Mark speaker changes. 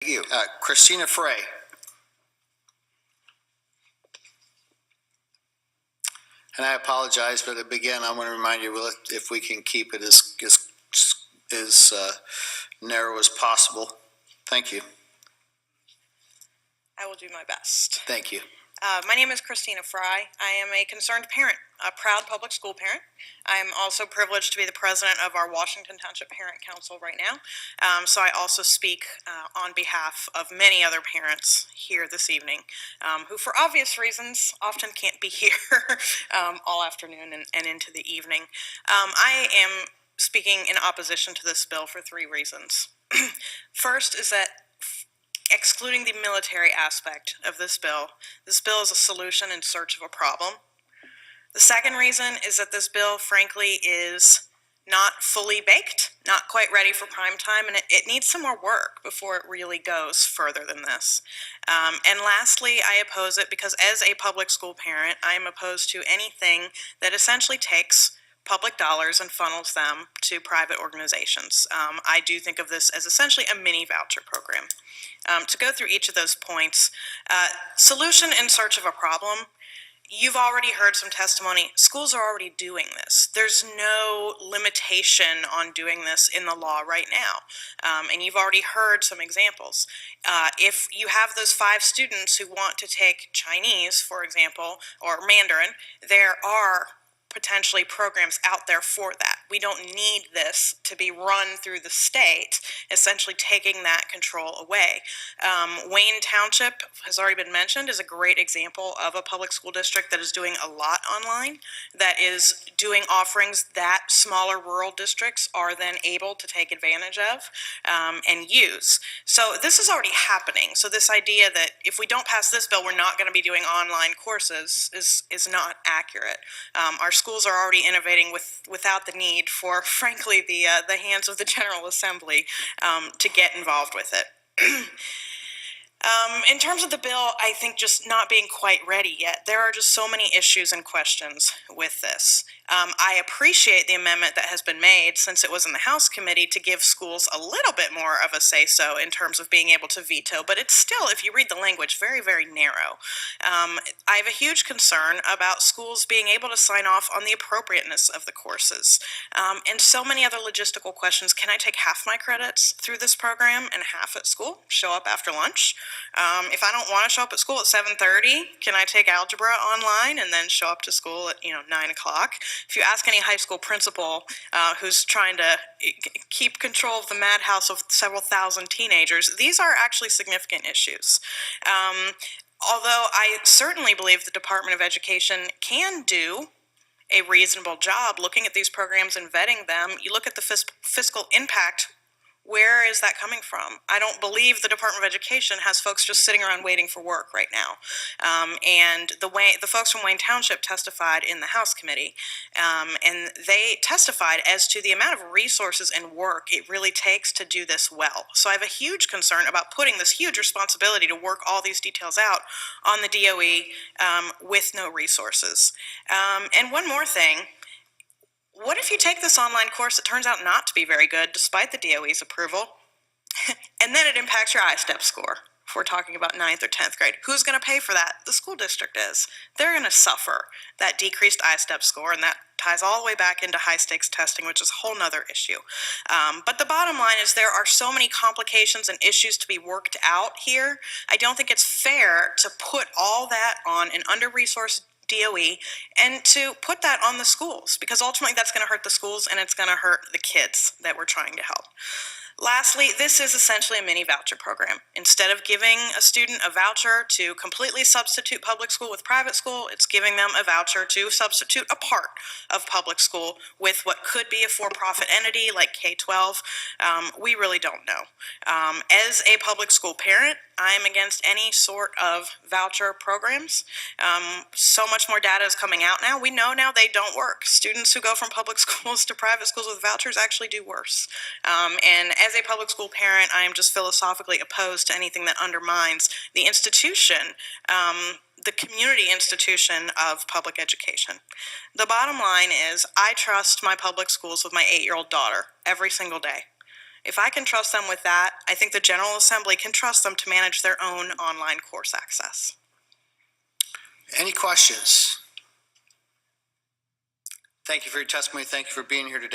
Speaker 1: Thank you. Kristina Frey. And I apologize, but again, I want to remind you, if we can keep it as narrow as possible. Thank you.
Speaker 2: I will do my best.
Speaker 1: Thank you.
Speaker 2: My name is Kristina Frey. I am a concerned parent, a proud public school parent. I am also privileged to be the president of our Washington Township Parent Council right now. So I also speak on behalf of many other parents here this evening who, for obvious reasons, often can't be here all afternoon and into the evening. I am speaking in opposition to this bill for 3 reasons. First is that excluding the military aspect of this bill is a solution in search of a problem. The second reason is that this bill, frankly, is not fully baked, not quite ready for prime time, and it needs some more work before it really goes further than this. And lastly, I oppose it because as a public school parent, I am opposed to anything that essentially takes public dollars and funnels them to private organizations. I do think of this as essentially a mini voucher program. To go through each of those points, solution in search of a problem. You've already heard some testimony. Schools are already doing this. There's no limitation on doing this in the law right now. And you've already heard some examples. If you have those 5 students who want to take Chinese, for example, or Mandarin, there are potentially programs out there for that. We don't need this to be run through the state, essentially taking that control away. Wayne Township has already been mentioned, is a great example of a public school district that is doing a lot online, that is doing offerings that smaller rural districts are then able to take advantage of and use. So this is already happening. So this idea that if we don't pass this bill, we're not going to be doing online courses is not accurate. Our schools are already innovating without the need for, frankly, the hands of the General Assembly to get involved with it. In terms of the bill, I think just not being quite ready yet. There are just so many issues and questions with this. I appreciate the amendment that has been made since it was in the House committee to give schools a little bit more of a say-so in terms of being able to veto, but it's still, if you read the language, very, very narrow. I have a huge concern about schools being able to sign off on the appropriateness of the courses. And so many other logistical questions. Can I take half my credits through this program and half at school? Show up after lunch? If I don't want to show up at school at 7:30, can I take algebra online and then show up to school at 9 o'clock? If you ask any high school principal who's trying to keep control of the madhouse of several thousand teenagers, these are actually significant issues. Although I certainly believe the Department of Education can do a reasonable job looking at these programs and vetting them, you look at the fiscal impact. Where is that coming from? I don't believe the Department of Education has folks just sitting around waiting for work right now. And the folks from Wayne Township testified in the House committee, and they testified as to the amount of resources and work it really takes to do this well. So I have a huge concern about putting this huge responsibility to work all these details out on the DOE with no resources. And one more thing. What if you take this online course that turns out not to be very good despite the DOE's approval, and then it impacts your I-STEP score? If we're talking about 9th or 10th grade, who's going to pay for that? The school district is. They're going to suffer that decreased I-STEP score, and that ties all the way back into high-stakes testing, which is a whole nother issue. But the bottom line is there are so many complications and issues to be worked out here. I don't think it's fair to put all that on an under-resourced DOE and to put that on the schools, because ultimately that's going to hurt the schools and it's going to hurt the kids that we're trying to help. Lastly, this is essentially a mini voucher program. Instead of giving a student a voucher to completely substitute public school with private school, it's giving them a voucher to substitute a part of public school with what could be a for-profit entity like K-12. We really don't know. As a public school parent, I'm against any sort of voucher programs. So much more data is coming out now. We know now they don't work. Students who go from public schools to private schools with vouchers actually do worse. And as a public school parent, I am just philosophically opposed to anything that undermines the institution, the community institution of public education. The bottom line is I trust my public schools with my 8-year-old daughter every single day. If I can trust them with that, I think the General Assembly can trust them to manage their own online course access.
Speaker 1: Any questions? Thank you for your testimony. Thank you for being here today.